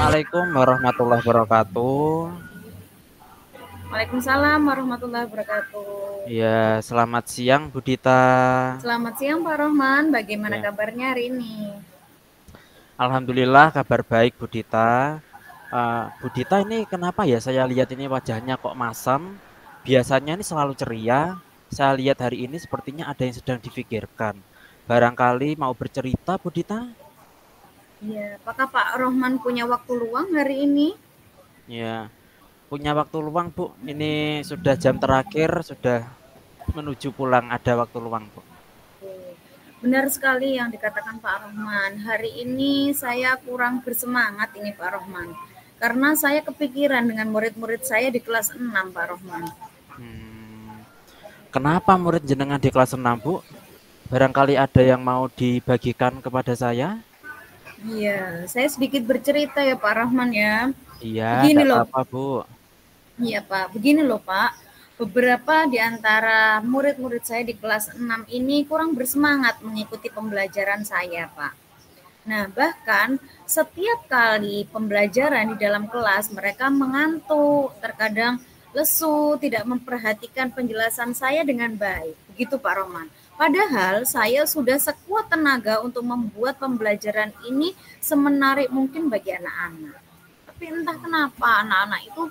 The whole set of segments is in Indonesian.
Assalamualaikum warahmatullahi wabarakatuh. Waalaikumsalam warahmatullahi wabarakatuh. Ya, selamat siang Bu Dita. Selamat siang Pak Rohman, bagaimana Ya, kabarnya hari ini? alhamdulillah kabar baik Bu Dita. Bu Dita ini kenapa ya saya lihat ini wajahnya kok masam? Biasanya ini selalu ceria. Saya lihat hari ini sepertinya ada yang sedang difikirkan. Barangkali mau bercerita Bu Dita? Ya, apakah Pak Rohman punya waktu luang hari ini? Ya, punya waktu luang Bu. Ini sudah jam terakhir, sudah menuju pulang, ada waktu luang Bu. Benar sekali yang dikatakan Pak Rohman. Hari ini saya kurang bersemangat ini Pak Rohman. Karena saya kepikiran dengan murid-murid saya di kelas 6 Pak Rohman. Hmm, Kenapa murid jenengan di kelas 6 Bu? Barangkali ada yang mau dibagikan kepada saya? Iya, saya sedikit bercerita ya Pak Rohman ya. Iya, Begini tidak loh, apa-apa Bu. Iya Pak, begini loh Pak. Beberapa di antara murid-murid saya di kelas 6 ini kurang bersemangat mengikuti pembelajaran saya Pak. Nah, bahkan setiap kali pembelajaran di dalam kelas mereka mengantuk, terkadang lesu, tidak memperhatikan penjelasan saya dengan baik. Begitu Pak Roman. Padahal saya sudah sekuat tenaga untuk membuat pembelajaran ini semenarik mungkin bagi anak-anak. Tapi entah kenapa anak-anak itu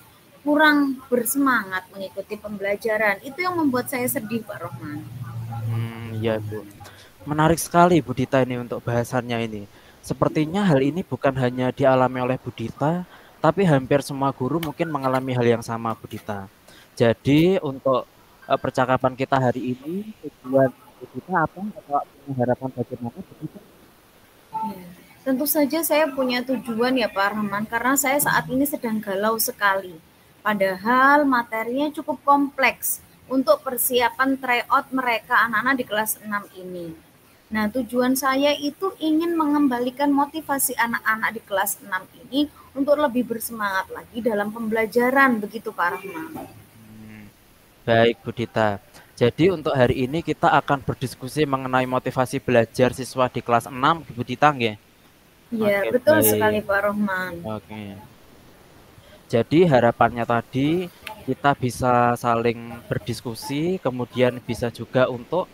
kurang bersemangat mengikuti pembelajaran. Itu yang membuat saya sedih Pak Rohman. Iya Bu. Menarik sekali Bu Dita ini untuk bahasannya ini. Sepertinya hal ini bukan hanya dialami oleh Bu Dita, tapi hampir semua guru mungkin mengalami hal yang sama Bu Dita. Jadi untuk percakapan kita hari ini, tujuan Bu Dita apa? Atau punya harapan bagaimana Bu Dita? Ya, tentu saja saya punya tujuan ya Pak Rahman, karena saya saat ini sedang galau sekali. Padahal materinya cukup kompleks untuk persiapan tryout mereka anak-anak di kelas 6 ini. Nah, tujuan saya itu ingin mengembalikan motivasi anak-anak di kelas 6 ini untuk lebih bersemangat lagi dalam pembelajaran, begitu Pak Rahman. Hmm, Baik Bu Dita. Jadi untuk hari ini kita akan berdiskusi mengenai motivasi belajar siswa di kelas 6 Bu Dita nggih? Iya, Oke, betul sekali baik. Pak Rahman. Oke. Jadi harapannya tadi kita bisa saling berdiskusi, kemudian bisa juga untuk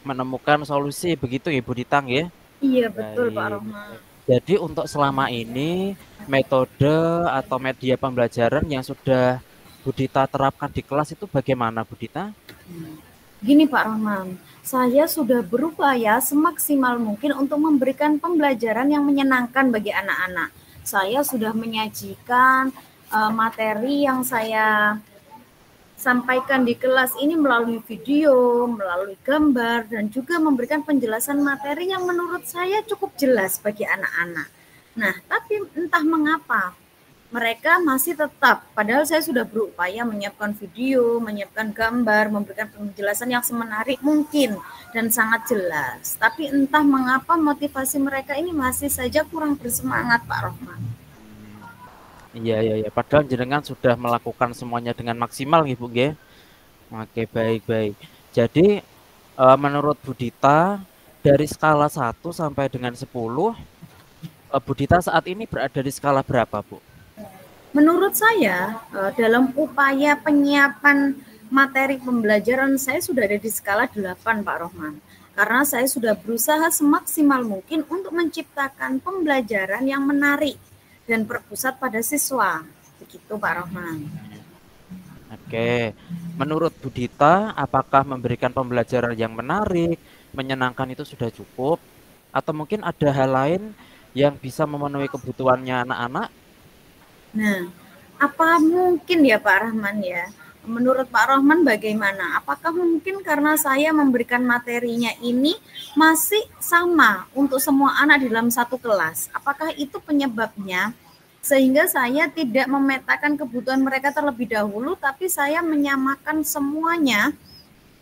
menemukan solusi begitu Ibu Ditang ya. Iya, betul Pak Baik. Rahman. Jadi untuk selama ini metode atau media pembelajaran yang sudah Bu Dita terapkan di kelas itu bagaimana Bu Dita? Gini Pak Rahman, saya sudah berupaya semaksimal mungkin untuk memberikan pembelajaran yang menyenangkan bagi anak-anak. Saya sudah menyajikan materi yang saya sampaikan di kelas ini melalui video, melalui gambar, dan juga memberikan penjelasan materi yang menurut saya cukup jelas bagi anak-anak. Nah, tapi entah mengapa mereka masih tetap, padahal saya sudah berupaya menyiapkan video, menyiapkan gambar, memberikan penjelasan yang semenarik mungkin dan sangat jelas. Tapi entah mengapa motivasi mereka ini masih saja kurang bersemangat, Pak Rohman. Iya iya iya. Padahal jenengan sudah melakukan semuanya dengan maksimal nih Bu nggih. Oke, baik-baik. Jadi menurut Bu Dita dari skala 1 sampai dengan 10, Bu Dita saat ini berada di skala berapa, Bu? Menurut saya, dalam upaya penyiapan materi pembelajaran saya sudah ada di skala 8, Pak Rohman. Karena saya sudah berusaha semaksimal mungkin untuk menciptakan pembelajaran yang menarik dan berpusat pada siswa. Begitu, Pak Rohman. Oke. Menurut Bu Dita, apakah memberikan pembelajaran yang menarik, menyenangkan itu sudah cukup? Atau mungkin ada hal lain yang bisa memenuhi kebutuhannya anak-anak? Nah, apa mungkin ya Pak Rahman ya? Menurut Pak Rahman bagaimana? Apakah mungkin karena saya memberikan materinya ini masih sama untuk semua anak di dalam satu kelas? Apakah itu penyebabnya? Sehingga saya tidak memetakan kebutuhan mereka terlebih dahulu, tapi saya menyamakan semuanya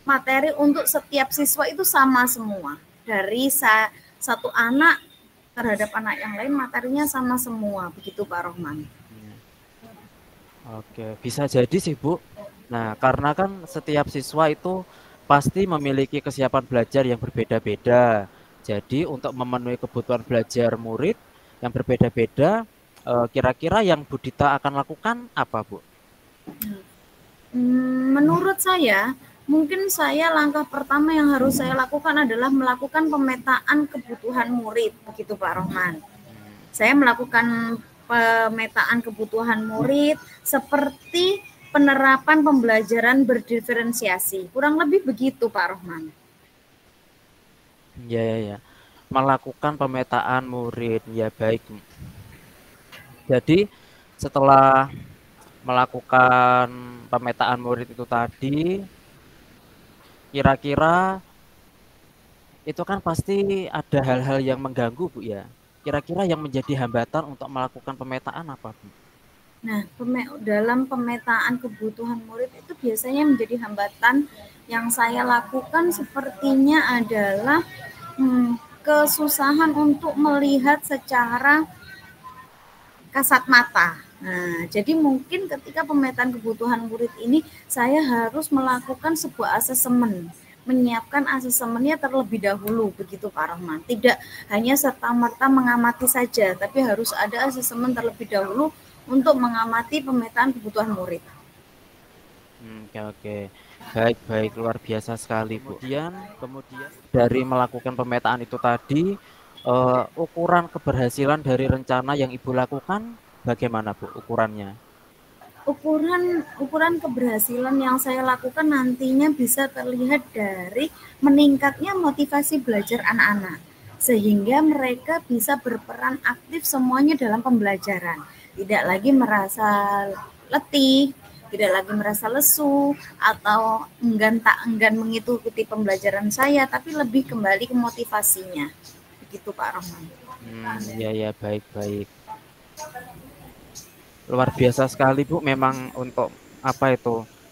materi untuk setiap siswa itu sama semua. Dari satu anak terhadap anak yang lain materinya sama semua. Begitu Pak Rohman. Oke, bisa jadi sih Bu. Nah, karena kan setiap siswa itu pasti memiliki kesiapan belajar yang berbeda-beda. Jadi untuk memenuhi kebutuhan belajar murid yang berbeda-beda, Kira-kira yang Bu Dita akan lakukan apa, Bu? Menurut saya, mungkin langkah pertama yang harus saya lakukan adalah melakukan pemetaan kebutuhan murid, begitu Pak Rohman. Saya melakukan pemetaan kebutuhan murid seperti penerapan pembelajaran berdiferensiasi. Kurang lebih begitu Pak Rohman. Ya. Melakukan pemetaan murid. Ya, baik. Jadi, setelah melakukan pemetaan murid itu tadi, kira-kira itu kan pasti ada hal-hal yang mengganggu, Bu, ya. Kira-kira yang menjadi hambatan untuk melakukan pemetaan apa, Bu? Nah, dalam pemetaan kebutuhan murid itu biasanya menjadi hambatan yang saya lakukan sepertinya adalah kesusahan untuk melihat secara kasat mata. Nah, jadi mungkin ketika pemetaan kebutuhan murid ini saya harus melakukan sebuah asesmen, menyiapkan asesmennya terlebih dahulu, begitu Pak Rahman. Tidak hanya serta-merta mengamati saja, tapi harus ada asesmen terlebih dahulu untuk mengamati pemetaan kebutuhan murid. Oke. Baik, luar biasa sekali, Bu. Kemudian dari melakukan pemetaan itu tadi, ukuran keberhasilan dari rencana yang Ibu lakukan bagaimana, Bu, ukurannya? Ukuran keberhasilan yang saya lakukan nantinya bisa terlihat dari meningkatnya motivasi belajar anak-anak, sehingga mereka bisa berperan aktif semuanya dalam pembelajaran. Tidak lagi merasa letih, tidak lagi merasa lesu, atau enggan tak enggan mengikuti pembelajaran saya, tapi lebih kembali ke motivasinya. Begitu Pak Rohman. Ya, baik. Luar biasa sekali, Bu. Memang untuk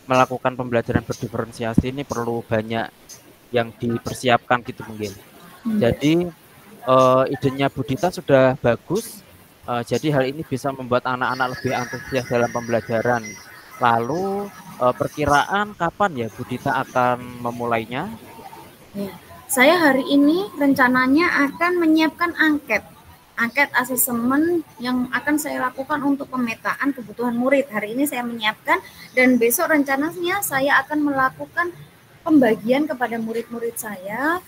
melakukan pembelajaran berdiferensiasi ini perlu banyak yang dipersiapkan gitu mungkin. Jadi idenya Bu Dita sudah bagus. Jadi hal ini bisa membuat anak-anak lebih antusias dalam pembelajaran. Lalu perkiraan kapan ya Bu Dita akan memulainya? Ya, saya hari ini rencananya akan menyiapkan angket asesmen yang akan saya lakukan untuk pemetaan kebutuhan murid. Hari ini saya menyiapkan dan besok rencananya saya akan melakukan pembagian kepada murid-murid saya.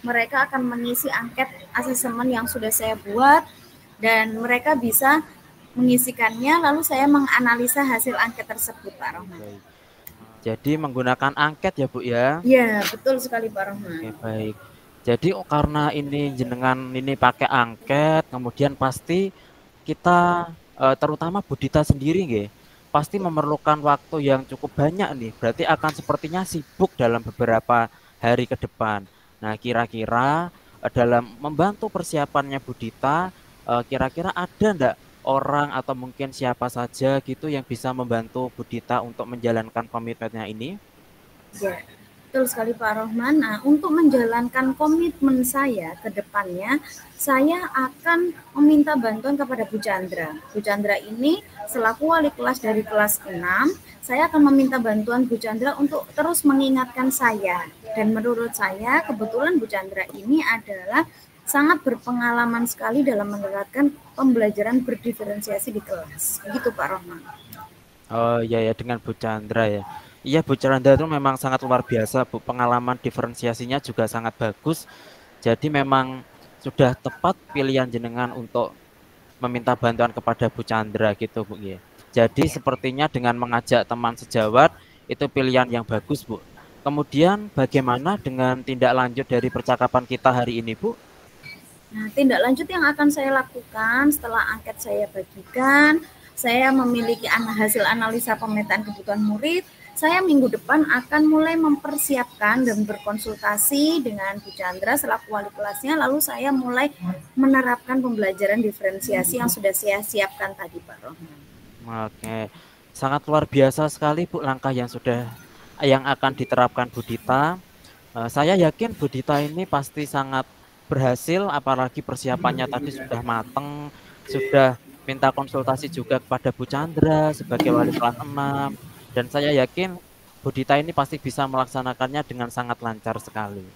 Mereka akan mengisi angket asesmen yang sudah saya buat dan mereka bisa mengisikannya, lalu saya menganalisa hasil angket tersebut, Pak Rohman. Jadi menggunakan angket ya, Bu ya? Iya, betul sekali Pak Rohman. Oke, baik. Jadi karena ini jenengan ini pakai angket, kemudian pasti kita terutama Bu Dita sendiri nggih, pasti memerlukan waktu yang cukup banyak nih. Berarti akan sepertinya sibuk dalam beberapa hari ke depan. Nah, kira-kira dalam membantu persiapannya Bu Dita, kira-kira ada enggak orang atau mungkin siapa saja gitu yang bisa membantu Bu Dita untuk menjalankan komitmennya ini? Ya. Betul sekali Pak Rohman. Nah, untuk menjalankan komitmen saya ke depannya, saya akan meminta bantuan kepada Bu Chandra. Bu Chandra ini selaku wali kelas dari kelas 6, saya akan meminta bantuan Bu Chandra untuk terus mengingatkan saya. Dan menurut saya, kebetulan Bu Chandra ini adalah sangat berpengalaman sekali dalam menerapkan pembelajaran berdiferensiasi di kelas. Begitu Pak Rohman. Oh ya, dengan Bu Chandra ya. Iya, Bu Chandra itu memang sangat luar biasa, Bu. Pengalaman diferensiasinya juga sangat bagus. Jadi memang sudah tepat pilihan jenengan untuk meminta bantuan kepada Bu Chandra gitu, Bu. Ya. Jadi sepertinya dengan mengajak teman sejawat itu pilihan yang bagus, Bu. Kemudian bagaimana dengan tindak lanjut dari percakapan kita hari ini, Bu? Nah, tindak lanjut yang akan saya lakukan setelah angket saya bagikan, saya memiliki hasil analisa pemetaan kebutuhan murid. Saya minggu depan akan mulai mempersiapkan dan berkonsultasi dengan Bu Chandra selaku wali kelasnya, lalu saya mulai menerapkan pembelajaran diferensiasi yang sudah saya siapkan tadi, Pak Rohman. Oke, sangat luar biasa sekali Bu langkah yang akan diterapkan Bu Dita. Saya yakin Bu Dita ini pasti sangat berhasil, apalagi persiapannya tadi sudah matang, sudah minta konsultasi juga kepada Bu Chandra sebagai wali kelas 6. Dan saya yakin Bu Dita ini pasti bisa melaksanakannya dengan sangat lancar sekali.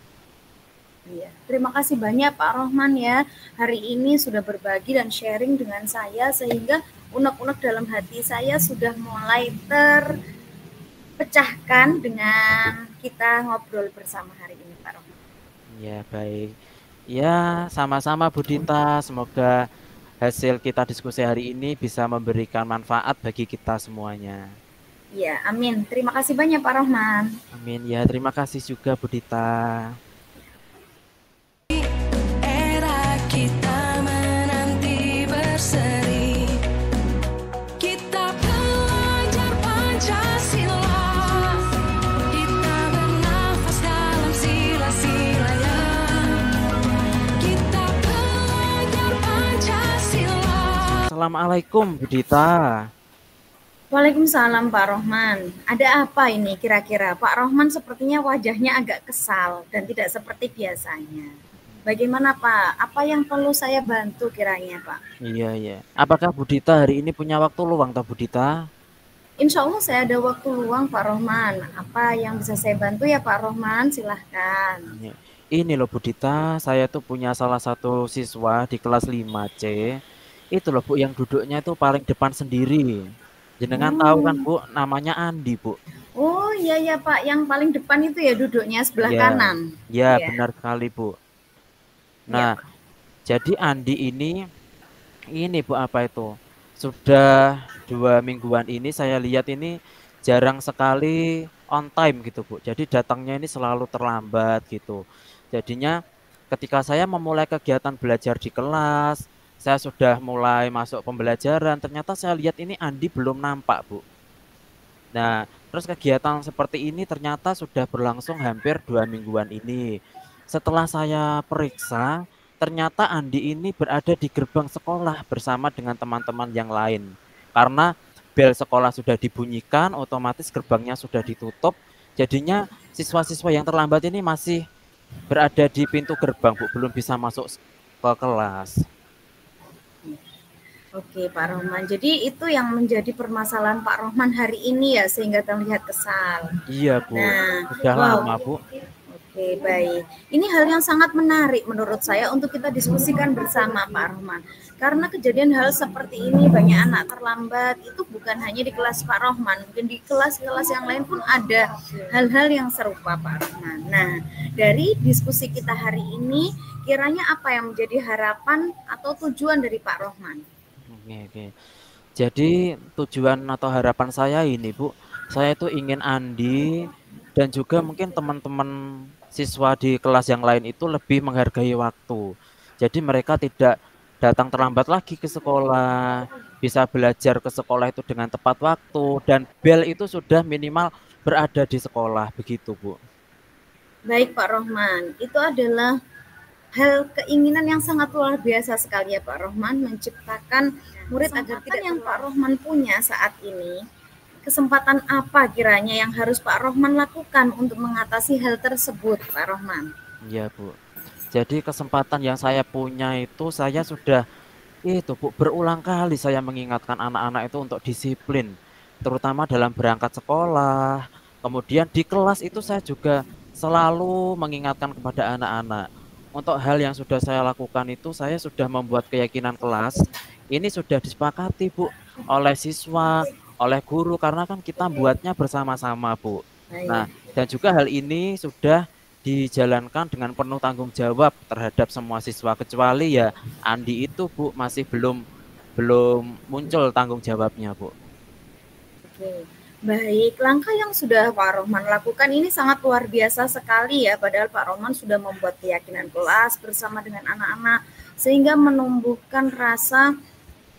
Iya, terima kasih banyak Pak Rohman ya. Hari ini sudah berbagi dan sharing dengan saya sehingga unek-unek dalam hati saya sudah mulai terpecahkan dengan kita ngobrol bersama hari ini Pak Rohman. Ya, baik. Ya, sama-sama Bu Dita. Semoga hasil kita diskusi hari ini bisa memberikan manfaat bagi kita semuanya. Iya, amin. Terima kasih banyak Pak Rohman. Amin. Ya, terima kasih juga Bu Dita. Era kita menanti berseri, kita belajar Pancasila, kita bernafas dalam sila-silanya, kita belajar Pancasila. Assalamualaikum Bu Dita. Waalaikumsalam Pak Rohman. Ada apa ini kira-kira? Pak Rohman sepertinya wajahnya agak kesal dan tidak seperti biasanya. Bagaimana Pak? Apa yang perlu saya bantu kiranya Pak? Iya, iya. Apakah Bu Dita hari ini punya waktu luang, toh Bu Dita? Insya Allah saya ada waktu luang Pak Rohman. Apa yang bisa saya bantu ya Pak Rohman? Silahkan. Iya. Ini loh Bu Dita, saya tuh punya salah satu siswa di kelas 5C. Itu loh Bu, yang duduknya itu paling depan sendiri. Jenengan tahu kan Bu, namanya Andi Bu. Oh iya ya Pak, yang paling depan itu ya duduknya sebelah Ya, kanan. ya Ya. benar sekali Bu. Ya. Nah, jadi Andi ini Bu apa itu? Sudah 2 mingguan ini saya lihat ini jarang sekali on time gitu Bu. Jadi datangnya ini selalu terlambat gitu. Jadinya ketika saya memulai kegiatan belajar di kelas, saya sudah mulai masuk pembelajaran, ternyata saya lihat ini Andi belum nampak Bu. Nah, terus kegiatan seperti ini ternyata sudah berlangsung hampir 2 mingguan ini. Setelah saya periksa, ternyata Andi ini berada di gerbang sekolah bersama dengan teman-teman yang lain. Karena bel sekolah sudah dibunyikan, otomatis gerbangnya sudah ditutup. Jadinya siswa-siswa yang terlambat ini masih berada di pintu gerbang, Bu, belum bisa masuk ke kelas. Oke Pak Rohman, jadi itu yang menjadi permasalahan Pak Rohman hari ini ya sehingga terlihat kesal. Iya, Bu. Nah, Sudah wow. lama, Bu. Oke, baik. Ini hal yang sangat menarik menurut saya untuk kita diskusikan bersama Pak Rohman. Karena kejadian hal seperti ini banyak anak terlambat itu bukan hanya di kelas Pak Rohman, mungkin di kelas-kelas yang lain pun ada hal-hal yang serupa Pak Rohman. Nah, dari diskusi kita hari ini, kiranya apa yang menjadi harapan atau tujuan dari Pak Rohman? Oke, oke. Jadi tujuan atau harapan saya ini Bu, saya itu ingin Andi dan juga mungkin teman-teman siswa di kelas yang lain itu lebih menghargai waktu. Jadi mereka tidak datang terlambat lagi ke sekolah, bisa belajar ke sekolah itu dengan tepat waktu dan bel itu sudah minimal berada di sekolah begitu Bu. Baik Pak Rohman, itu adalah hal keinginan yang sangat luar biasa sekali ya Pak Rohman menciptakan murid agar tidak yang Pak Rohman punya saat ini. Kesempatan apa kiranya yang harus Pak Rohman lakukan untuk mengatasi hal tersebut Pak Rohman? Iya Bu. Jadi kesempatan yang saya punya itu saya sudah itu Bu, berulang kali saya mengingatkan anak-anak itu untuk disiplin, terutama dalam berangkat sekolah. Kemudian di kelas itu saya juga selalu mengingatkan kepada anak-anak. Untuk hal yang sudah saya lakukan itu saya sudah membuat keyakinan kelas. Ini sudah disepakati Bu oleh siswa, oleh guru karena kan kita buatnya bersama-sama Bu. Nah, dan juga hal ini sudah dijalankan dengan penuh tanggung jawab terhadap semua siswa kecuali ya Andi itu Bu masih belum muncul tanggung jawabnya Bu. Oke. Baik, langkah yang sudah Pak Rohman lakukan ini sangat luar biasa sekali ya, padahal Pak Rohman sudah membuat keyakinan kelas bersama dengan anak-anak sehingga menumbuhkan rasa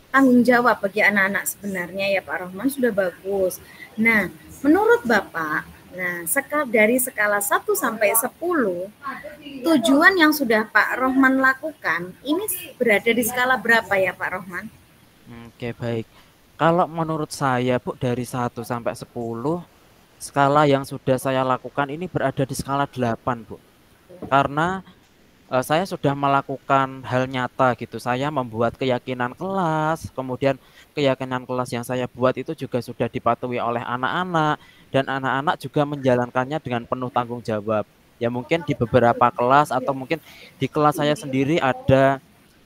tanggung jawab bagi anak-anak sebenarnya ya Pak Rohman sudah bagus. Nah, menurut Bapak, dari skala 1 sampai 10, tujuan yang sudah Pak Rohman lakukan ini berada di skala berapa ya Pak Rohman? Oke, baik. Kalau menurut saya Bu dari 1 sampai 10 skala yang sudah saya lakukan ini berada di skala 8 Bu. Karena saya sudah melakukan hal nyata gitu. Saya membuat keyakinan kelas, kemudian keyakinan kelas yang saya buat itu juga sudah dipatuhi oleh anak-anak dan anak-anak juga menjalankannya dengan penuh tanggung jawab. Ya mungkin di beberapa kelas atau mungkin di kelas saya sendiri ada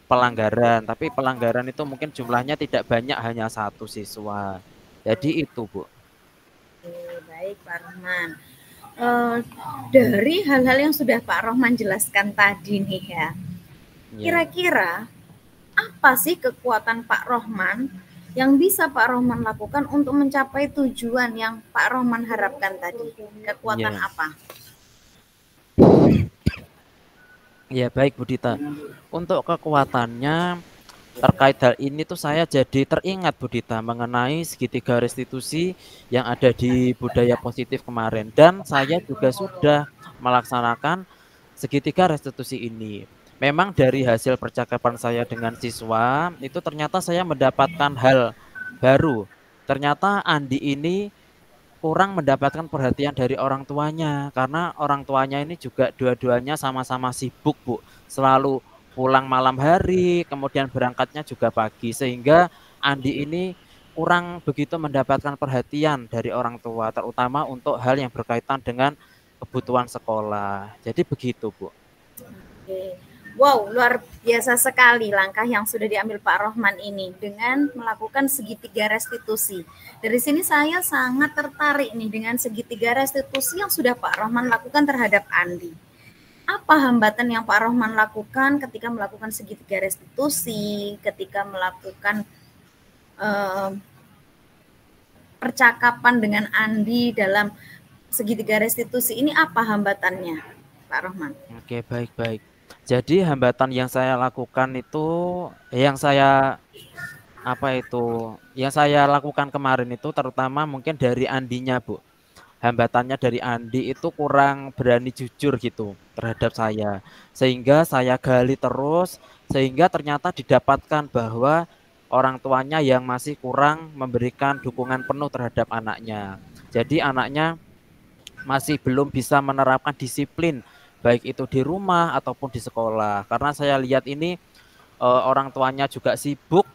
pelanggaran, tapi pelanggaran itu mungkin jumlahnya tidak banyak, hanya satu siswa. Jadi itu, Bu. Oke, baik Pak Rohman. Eh, dari hal-hal yang sudah Pak Rohman jelaskan tadi nih ya, Ya. kira-kira apa sih kekuatan Pak Rohman yang bisa Pak Rohman lakukan untuk mencapai tujuan yang Pak Rohman harapkan tadi? Kekuatan Ya. apa? Ya, baik Bu Dita. Untuk kekuatannya terkait hal ini tuh saya jadi teringat Bu Dita mengenai segitiga restitusi yang ada di budaya positif kemarin, dan saya juga sudah melaksanakan segitiga restitusi ini. Memang dari hasil percakapan saya dengan siswa itu ternyata saya mendapatkan hal baru. Ternyata Andi ini kurang mendapatkan perhatian dari orang tuanya, karena orang tuanya ini juga dua-duanya sama-sama sibuk, Bu. Selalu pulang malam hari, kemudian berangkatnya juga pagi, sehingga Andi ini kurang begitu mendapatkan perhatian dari orang tua, terutama untuk hal yang berkaitan dengan kebutuhan sekolah. Jadi begitu, Bu. Oke. Wow, luar biasa sekali langkah yang sudah diambil Pak Rohman ini dengan melakukan segitiga restitusi. Dari sini saya sangat tertarik nih dengan segitiga restitusi yang sudah Pak Rohman lakukan terhadap Andi. Apa hambatan yang Pak Rohman lakukan ketika melakukan segitiga restitusi, ketika melakukan percakapan dengan Andi dalam segitiga restitusi ini, apa hambatannya, Pak Rohman? Oke, baik-baik. Jadi hambatan yang saya lakukan itu, yang saya yang saya lakukan kemarin itu terutama mungkin dari Andinya, Bu. Hambatannya dari Andi itu kurang berani jujur gitu terhadap saya. Sehingga saya gali terus, sehingga ternyata didapatkan bahwa orang tuanya yang masih kurang memberikan dukungan penuh terhadap anaknya. Jadi anaknya masih belum bisa menerapkan disiplin baik itu di rumah ataupun di sekolah. Karena saya lihat ini orang tuanya juga sibuk,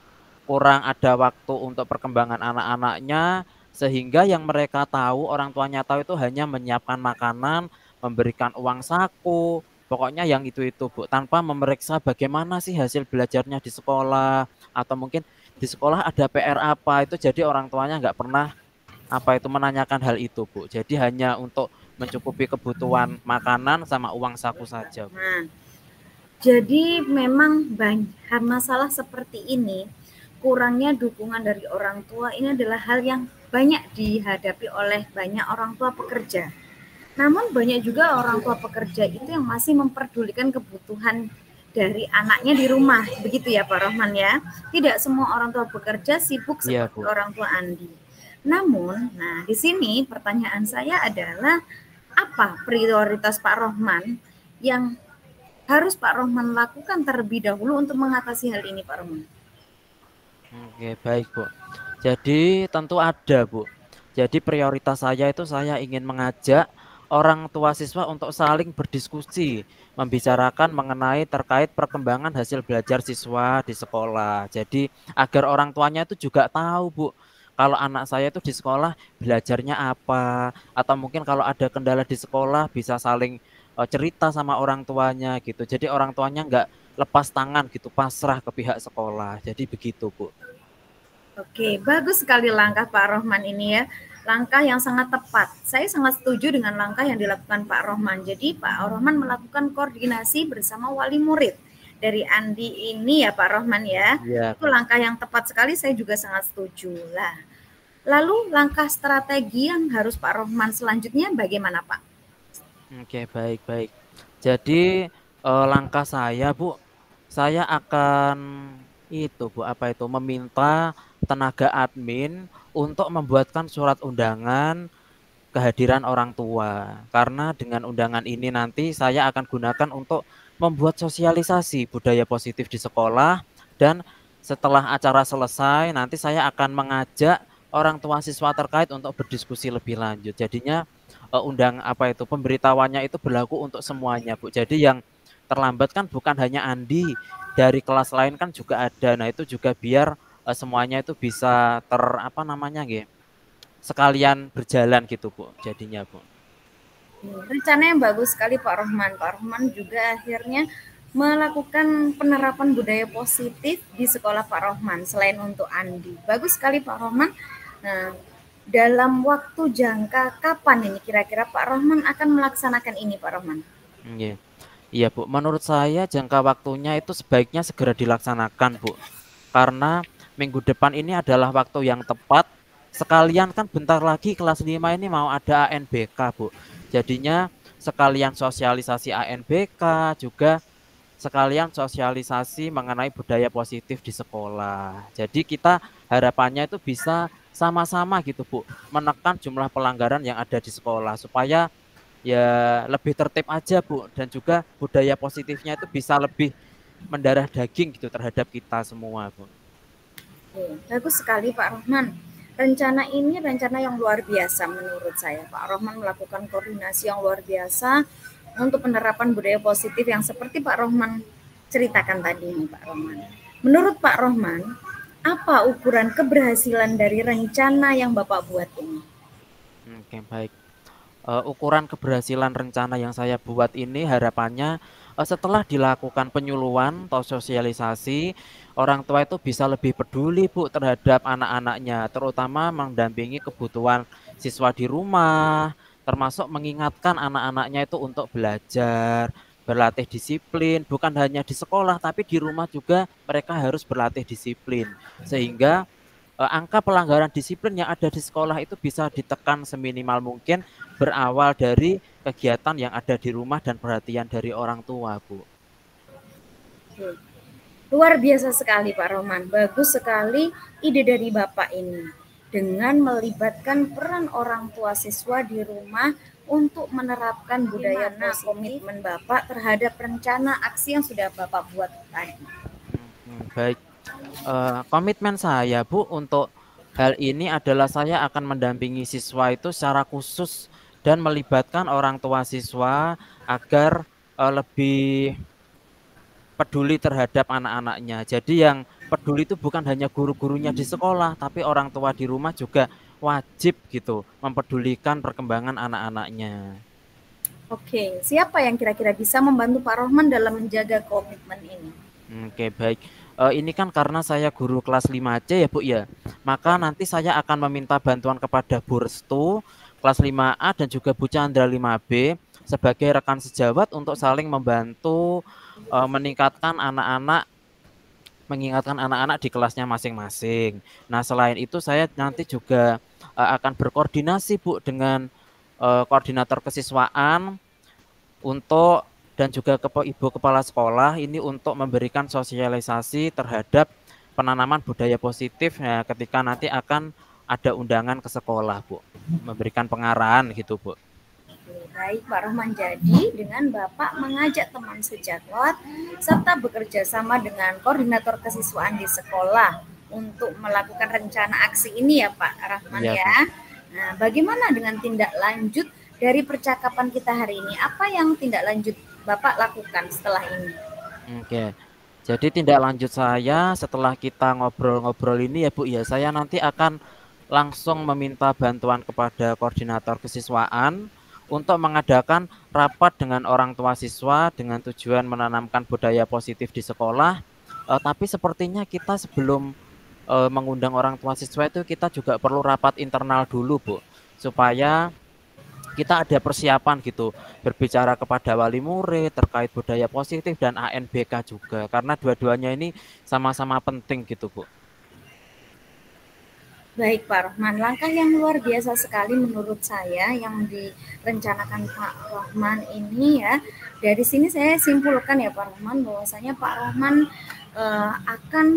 kurang ada waktu untuk perkembangan anak-anaknya, sehingga yang mereka tahu, orang tuanya tahu itu hanya menyiapkan makanan, memberikan uang saku, pokoknya yang itu Bu, tanpa memeriksa bagaimana sih hasil belajarnya di sekolah, atau mungkin di sekolah ada PR apa, itu jadi orang tuanya nggak pernah menanyakan hal itu, Bu. Jadi hanya untuk mencukupi kebutuhan makanan sama uang saku saja, Bu. Nah, jadi memang banyak masalah seperti ini, kurangnya dukungan dari orang tua ini adalah hal yang banyak dihadapi oleh banyak orang tua pekerja. Namun banyak juga orang tua pekerja itu yang masih memperdulikan kebutuhan dari anaknya di rumah, begitu ya Pak Rohman ya. Tidak semua orang tua pekerja sibuk Iya, seperti Bu. orang tua Andi. Namun, nah di sini pertanyaan saya adalah apa prioritas Pak Rohman yang harus Pak Rohman lakukan terlebih dahulu untuk mengatasi hal ini, Pak Rohman? Oke, baik, Bu. Jadi tentu ada, Bu. Jadi prioritas saya itu saya ingin mengajak orang tua siswa untuk saling berdiskusi, membicarakan mengenai terkait perkembangan hasil belajar siswa di sekolah. Jadi agar orang tuanya itu juga tahu, Bu, kalau anak saya itu di sekolah belajarnya apa, atau mungkin kalau ada kendala di sekolah bisa saling cerita sama orang tuanya gitu. Jadi orang tuanya nggak lepas tangan gitu, pasrah ke pihak sekolah. Jadi begitu, Bu. Oke, bagus sekali langkah Pak Rohman ini ya. Langkah yang sangat tepat. Saya sangat setuju dengan langkah yang dilakukan Pak Rohman. Jadi Pak Rohman melakukan koordinasi bersama wali murid dari Andi ini ya Pak Rohman ya. Iya, Itu langkah yang tepat sekali, saya juga sangat setuju. Lah, lalu langkah strategi yang harus Pak Rohman selanjutnya bagaimana Pak? Oke, baik-baik. Jadi langkah saya, Bu, saya akan Bu, meminta tenaga admin untuk membuatkan surat undangan kehadiran orang tua. Karena dengan undangan ini nanti saya akan gunakan untuk membuat sosialisasi budaya positif di sekolah, dan setelah acara selesai nanti saya akan mengajak orang tua siswa terkait untuk berdiskusi lebih lanjut. Jadinya pemberitahuannya itu berlaku untuk semuanya, Bu. Jadi yang terlambat kan bukan hanya Andi, dari kelas lain kan juga ada. Nah, itu juga biar semuanya itu bisa sekalian berjalan gitu, Bu. Jadinya, Bu. Rencana yang bagus sekali Pak Rohman. Pak Rohman juga akhirnya melakukan penerapan budaya positif di sekolah Pak Rohman selain untuk Andi. Bagus sekali Pak Rohman. Nah, dalam waktu jangka kapan ini kira-kira Pak Rohman akan melaksanakan ini Pak Rohman? Iya. Iya, Bu. Menurut saya jangka waktunya itu sebaiknya segera dilaksanakan, Bu. Karena minggu depan ini adalah waktu yang tepat. Sekalian kan bentar lagi kelas 5 ini mau ada ANBK, Bu. Jadinya sekalian sosialisasi ANBK, juga sekalian sosialisasi mengenai budaya positif di sekolah. Jadi kita harapannya itu bisa sama-sama gitu, Bu, menekan jumlah pelanggaran yang ada di sekolah supaya ya lebih tertib aja, Bu, dan juga budaya positifnya itu bisa lebih mendarah daging gitu terhadap kita semua, Bu. Bagus sekali Pak Rohman. Rencana ini rencana yang luar biasa menurut saya. Pak Rohman melakukan koordinasi yang luar biasa untuk penerapan budaya positif yang seperti Pak Rohman ceritakan tadi nih Pak Rohman. Menurut Pak Rohman, apa ukuran keberhasilan dari rencana yang Bapak buat ini? Oke, baik. Ukuran keberhasilan rencana yang saya buat ini harapannya setelah dilakukan penyuluhan atau sosialisasi, orang tua itu bisa lebih peduli, Bu, terhadap anak-anaknya, terutama mendampingi kebutuhan siswa di rumah, termasuk mengingatkan anak-anaknya itu untuk belajar, berlatih disiplin, bukan hanya di sekolah, tapi di rumah juga mereka harus berlatih disiplin, sehingga angka pelanggaran disiplin yang ada di sekolah itu bisa ditekan seminimal mungkin berawal dari kegiatan yang ada di rumah dan perhatian dari orang tua, Bu. Luar biasa sekali Pak Rohman, bagus sekali ide dari Bapak ini. Dengan melibatkan peran orang tua siswa di rumah untuk menerapkan budaya positif, komitmen Bapak terhadap rencana aksi yang sudah Bapak buat tadi. Baik. Komitmen saya, Bu, untuk hal ini adalah saya akan mendampingi siswa itu secara khusus dan melibatkan orang tua siswa agar lebih peduli terhadap anak-anaknya. Jadi yang peduli itu bukan hanya guru-gurunya di sekolah, tapi orang tua di rumah juga wajib gitu mempedulikan perkembangan anak-anaknya. Oke, siapa yang kira-kira bisa membantu Pak Rohman dalam menjaga komitmen ini? Oke, baik. Ini kan karena saya guru kelas 5C ya, Bu, ya. Maka nanti saya akan meminta bantuan kepada Bu Restu kelas 5A dan juga Bu Chandra 5B sebagai rekan sejawat untuk saling membantu mengingatkan anak-anak di kelasnya masing-masing. Nah, selain itu saya nanti juga akan berkoordinasi, Bu, dengan koordinator kesiswaan untuk dan juga Ibu Kepala Sekolah ini untuk memberikan sosialisasi terhadap penanaman budaya positif ya, ketika nanti akan ada undangan ke sekolah, Bu. Memberikan pengarahan gitu, Bu. Baik Pak Rohman, jadi dengan Bapak mengajak teman sejawat serta bekerja sama dengan koordinator kesiswaan di sekolah untuk melakukan rencana aksi ini ya Pak Rahman ya. Nah, bagaimana dengan tindak lanjut dari percakapan kita hari ini? Apa yang tindak lanjut Bapak lakukan setelah ini? Oke. Jadi tindak lanjut saya setelah kita ngobrol-ngobrol ini ya, Bu, ya, saya nanti akan langsung meminta bantuan kepada koordinator kesiswaan untuk mengadakan rapat dengan orang tua siswa dengan tujuan menanamkan budaya positif di sekolah. Tapi sepertinya kita sebelum mengundang orang tua siswa itu kita juga perlu rapat internal dulu, Bu, supaya kita ada persiapan gitu, berbicara kepada wali murid terkait budaya positif dan ANBK juga, karena dua-duanya ini sama-sama penting gitu, Bu. Baik Pak Rohman, langkah yang luar biasa sekali menurut saya yang direncanakan Pak Rohman ini ya. Dari sini saya simpulkan ya Pak Rohman bahwasanya Pak Rohman akan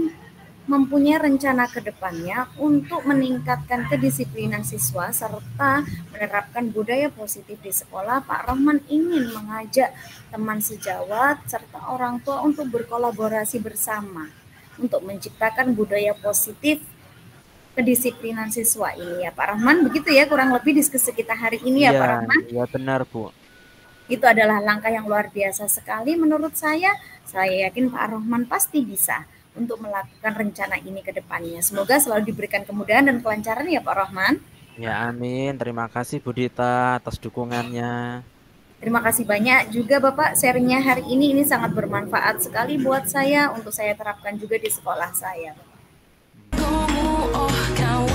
mempunyai rencana ke depannya untuk meningkatkan kedisiplinan siswa serta menerapkan budaya positif di sekolah. Pak Rohman ingin mengajak teman sejawat serta orang tua untuk berkolaborasi bersama untuk menciptakan budaya positif kedisiplinan siswa ini ya Pak Rohman. Begitu ya kurang lebih diskusi kita hari ini ya Pak Rohman. Iya benar, Bu. Itu adalah langkah yang luar biasa sekali menurut saya. Saya yakin Pak Rohman pasti bisa untuk melakukan rencana ini ke depannya. Semoga selalu diberikan kemudahan dan kelancaran ya Pak Rohman. Ya, amin. Terima kasih Bu Dita atas dukungannya. Terima kasih banyak juga Bapak sharingnya hari ini sangat bermanfaat sekali buat saya untuk saya terapkan juga di sekolah saya. Kamu, oh kawan.